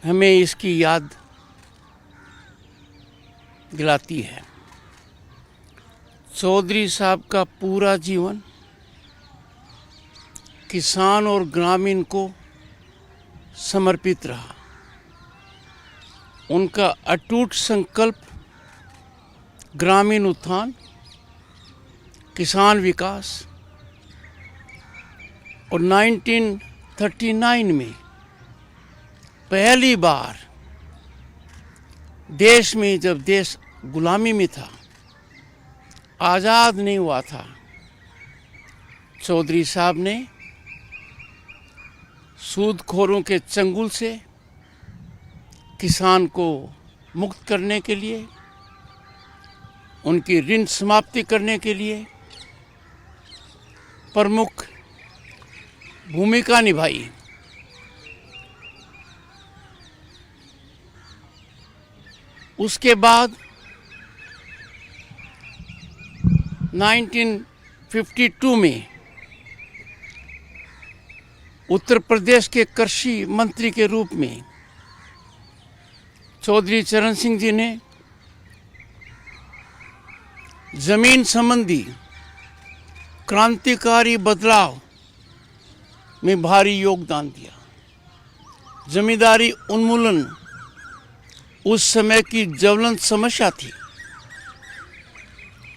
हमें इसकी याद दिलाती है। चौधरी साहब का पूरा जीवन किसान और ग्रामीण को समर्पित रहा। उनका अटूट संकल्प ग्रामीण उत्थान, किसान विकास और 1939 में पहली बार देश में, जब देश गुलामी में था, आज़ाद नहीं हुआ था, चौधरी साहब ने सूदखोरों के चंगुल से किसान को मुक्त करने के लिए, उनकी ऋण समाप्ति करने के लिए प्रमुख भूमिका निभाई। उसके बाद 1952 में उत्तर प्रदेश के कृषि मंत्री के रूप में चौधरी चरण सिंह जी ने जमीन संबंधी क्रांतिकारी बदलाव में भारी योगदान दिया। जमींदारी उन्मूलन उस समय की ज्वलंत समस्या थी।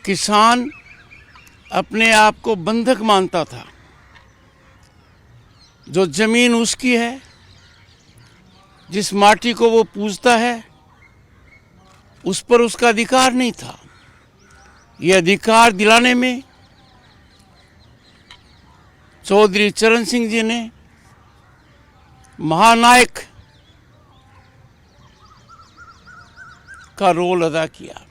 किसान अपने आप को बंधक मानता था। जो जमीन उसकी है, जिस माटी को वो पूजता है, उस पर उसका अधिकार नहीं था। ये अधिकार दिलाने में चौधरी चरण सिंह जी ने महानायक का रोल अदा किया।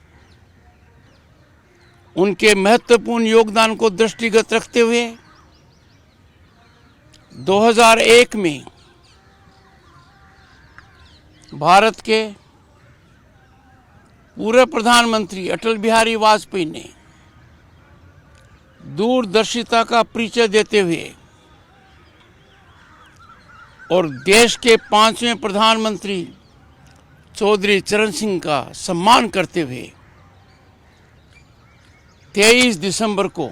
उनके महत्वपूर्ण योगदान को दृष्टिगत रखते हुए 2001 में भारत के पूर्व प्रधानमंत्री अटल बिहारी वाजपेयी ने दूरदर्शिता का परिचय देते हुए और देश के 5वें प्रधानमंत्री चौधरी चरण सिंह का सम्मान करते हुए 23 दिसंबर को,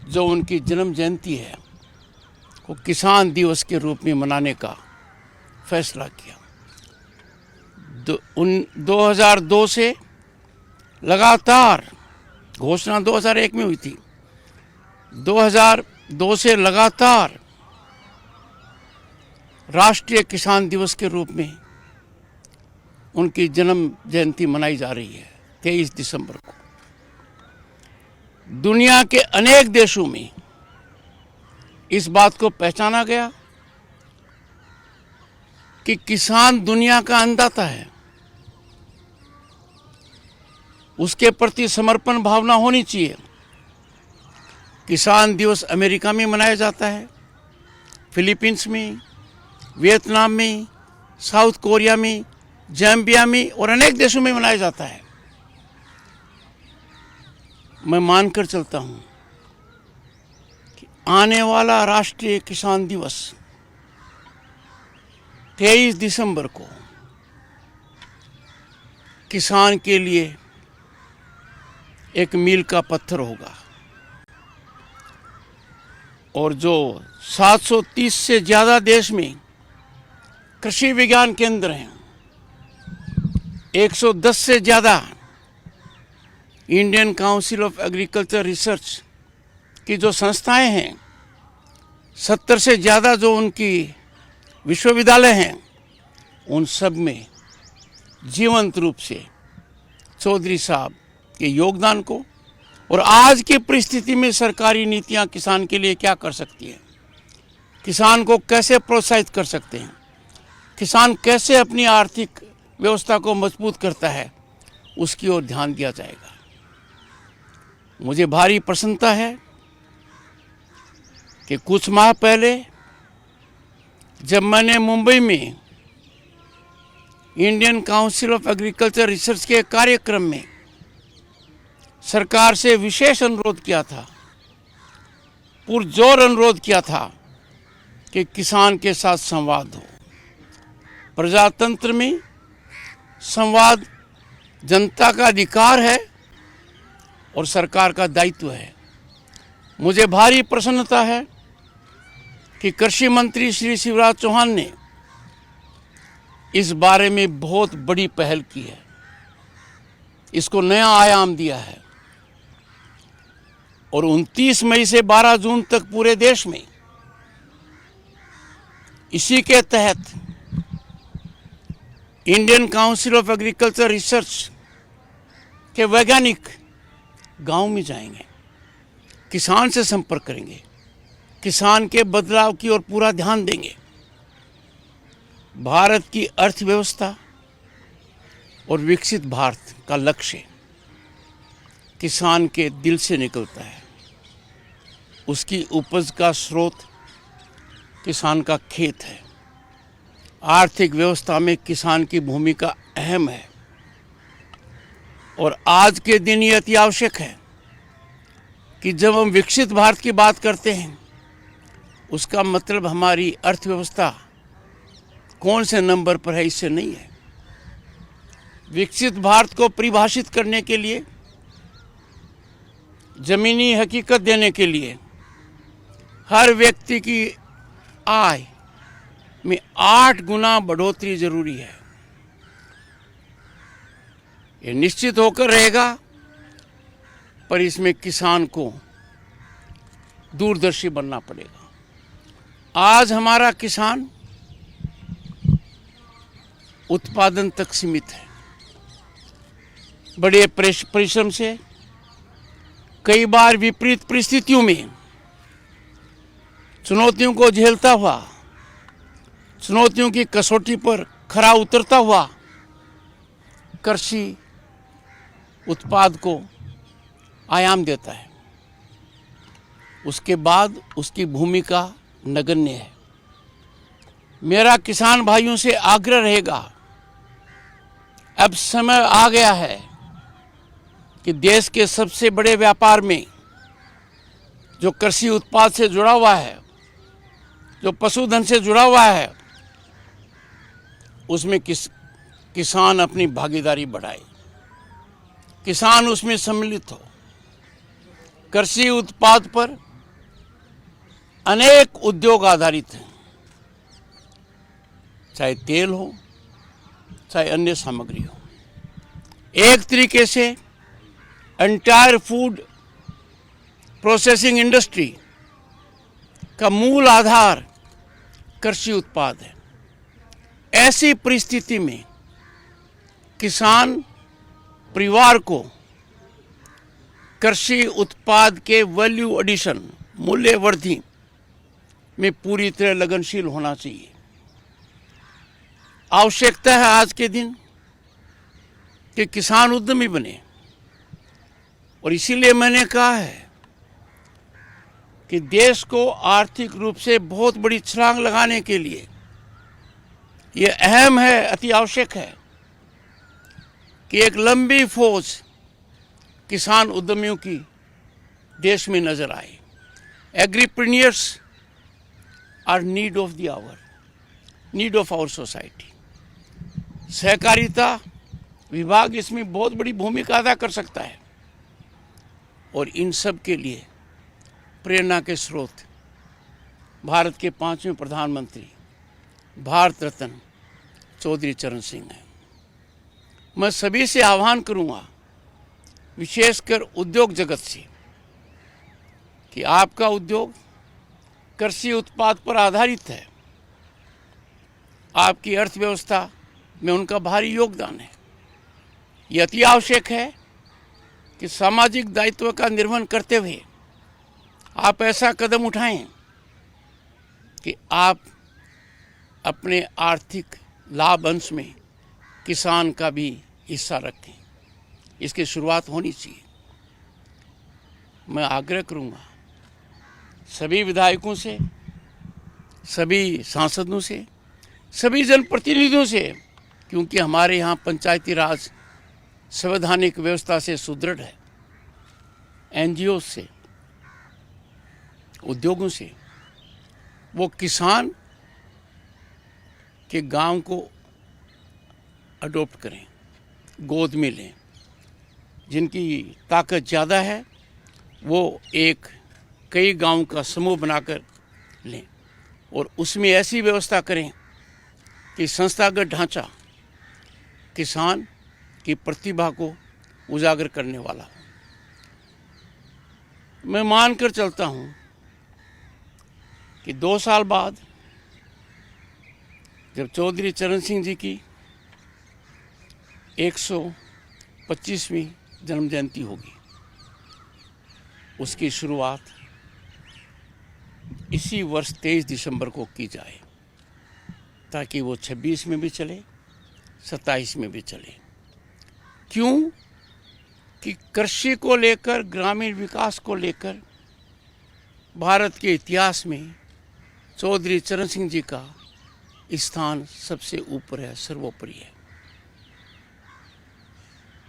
जो उनकी जन्म जयंती है, को किसान दिवस के रूप में मनाने का फैसला किया। 2002 से लगातार, घोषणा 2001 में हुई थी, 2002 से लगातार राष्ट्रीय किसान दिवस के रूप में उनकी जन्म जयंती मनाई जा रही है 23 दिसंबर को। दुनिया के अनेक देशों में इस बात को पहचाना गया कि किसान दुनिया का अन्नदाता है। उसके प्रति समर्पण भावना होनी चाहिए। किसान दिवस अमेरिका में मनाया जाता है, फिलीपींस में, वियतनाम में, साउथ कोरिया में, जाम्बिया में और अनेक देशों में मनाया जाता है। मैं मानकर चलता हूं कि आने वाला राष्ट्रीय किसान दिवस 23 दिसंबर को किसान के लिए एक मील का पत्थर होगा। और जो 730 से ज़्यादा देश में कृषि विज्ञान केंद्र हैं, 110 से ज़्यादा Indian council of agriculture research की जो संस्थाएं हैं, 70 से ज़्यादा जो उनकी विश्वविद्यालय हैं, उन सब में जीवंत रूप से चौधरी साहब के योगदान को और आज की परिस्थिति में सरकारी नीतियां किसान के लिए क्या कर सकती हैं, किसान को कैसे प्रोत्साहित कर सकते हैं, किसान कैसे अपनी आर्थिक व्यवस्था को मजबूत करता है, उसकी ओर ध्यान दिया जाएगा। मुझे भारी प्रसन्नता है कि कुछ माह पहले जब मैंने मुंबई में Indian council of agriculture research के कार्यक्रम में सरकार से विशेष अनुरोध किया था, पुरजोर अनुरोध किया था कि किसान के साथ संवाद हो, प्रजातंत्र में संवाद जनता का अधिकार है और सरकार का दायित्व है। मुझे भारी प्रसन्नता है कि कृषि मंत्री श्री शिवराज चौहान ने इस बारे में बहुत बड़ी पहल की है, इसको नया आयाम दिया है और 29 मई से 12 जून तक पूरे देश में इसी के तहत Indian council of agriculture research के वैज्ञानिक गांव में जाएंगे, किसान से संपर्क करेंगे, किसान के बदलाव की ओर पूरा ध्यान देंगे। भारत की अर्थव्यवस्था और विकसित भारत का लक्ष्य किसान के दिल से निकलता है। उसकी उपज का स्रोत किसान का खेत है। आर्थिक व्यवस्था में किसान की भूमिका अहम है और आज के दिन ये अति आवश्यक है कि जब हम विकसित भारत की बात करते हैं, उसका मतलब हमारी अर्थव्यवस्था कौन से नंबर पर है इससे नहीं है। विकसित भारत को परिभाषित करने के लिए, जमीनी हकीकत देने के लिए हर व्यक्ति की आय में 8 गुना बढ़ोतरी जरूरी है। ये निश्चित होकर रहेगा, पर इसमें किसान को दूरदर्शी बनना पड़ेगा। आज हमारा किसान उत्पादन तक सीमित है। बड़े परिश्रम से कई बार विपरीत परिस्थितियों में चुनौतियों को झेलता हुआ, चुनौतियों की कसौटी पर खरा उतरता हुआ कृषि उत्पाद को आयाम देता है। उसके बाद उसकी भूमिका नगण्य है। मेरा किसान भाइयों से आग्रह रहेगा, अब समय आ गया है कि देश के सबसे बड़े व्यापार में जो कृषि उत्पाद से जुड़ा हुआ है, जो पशुधन से जुड़ा हुआ है, उसमें किसान अपनी भागीदारी बढ़ाए, किसान उसमें सम्मिलित हो। कृषि उत्पाद पर अनेक उद्योग आधारित हैं, चाहे तेल हो, चाहे अन्य सामग्री हो। एक तरीके से एंटायर फूड प्रोसेसिंग इंडस्ट्री का मूल आधार कृषि उत्पाद है। ऐसी परिस्थिति में किसान परिवार को कृषि उत्पाद के वैल्यू एडिशन, मूल्य वृद्धि में पूरी तरह लगनशील होना चाहिए। आवश्यकता है आज के दिन कि किसान उद्यमी बने और इसीलिए मैंने कहा है कि देश को आर्थिक रूप से बहुत बड़ी छलांग लगाने के लिए ये अहम है, अति आवश्यक है कि एक लंबी फौज किसान उद्यमियों की देश में नजर आए। Agripreneurs are need of the hour, need of our society. सहकारिता विभाग इसमें बहुत बड़ी भूमिका अदा कर सकता है और इन सब के लिए प्रेरणा के स्रोत भारत के 5वें प्रधानमंत्री भारत रत्न चौधरी चरण सिंह हैं। मैं सभी से आह्वान करूंगा, विशेषकर उद्योग जगत से, कि आपका उद्योग कृषि उत्पाद पर आधारित है। आपकी अर्थव्यवस्था में उनका भारी योगदान है। यह अति आवश्यक है कि सामाजिक दायित्व का निर्वहन करते हुए आप ऐसा कदम उठाएं कि आप अपने आर्थिक लाभ अंश में किसान का भी हिस्सा रखें। इसकी शुरुआत होनी चाहिए। मैं आग्रह करूंगा सभी विधायकों से, सभी सांसदों से, सभी जनप्रतिनिधियों से, क्योंकि हमारे यहाँ पंचायती राज संवैधानिक व्यवस्था से सुदृढ़ है, एनजीओ से, उद्योगों से, वो किसान के गांव को अडॉप्ट करें, गोद में लें। जिनकी ताकत ज़्यादा है वो कई गांव का समूह बनाकर लें और उसमें ऐसी व्यवस्था करें कि संस्थागत ढांचा किसान की प्रतिभा को उजागर करने वाला हो। मैं मानकर चलता हूं कि 2 साल बाद जब चौधरी चरण सिंह जी की 125वीं जन्म जयंती होगी, उसकी शुरुआत इसी वर्ष 23 दिसंबर को की जाए, ताकि वो 26 में भी चले, 27 में भी चले। क्यों कि कृषि को लेकर, ग्रामीण विकास को लेकर भारत के इतिहास में चौधरी चरण सिंह जी का स्थान सबसे ऊपर है, सर्वोपरि है।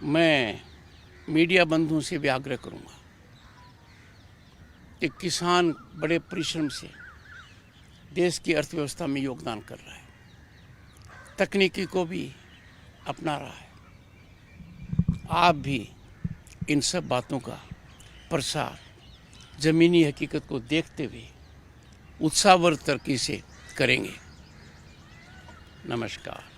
मैं मीडिया बंधुओं से भी आग्रह करूंगा कि किसान बड़े परिश्रम से देश की अर्थव्यवस्था में योगदान कर रहा है, तकनीकी को भी अपना रहा है। आप भी इन सब बातों का प्रसार ज़मीनी हकीकत को देखते हुए उत्साहवर्धक तरीके से करेंगे। नमस्कार।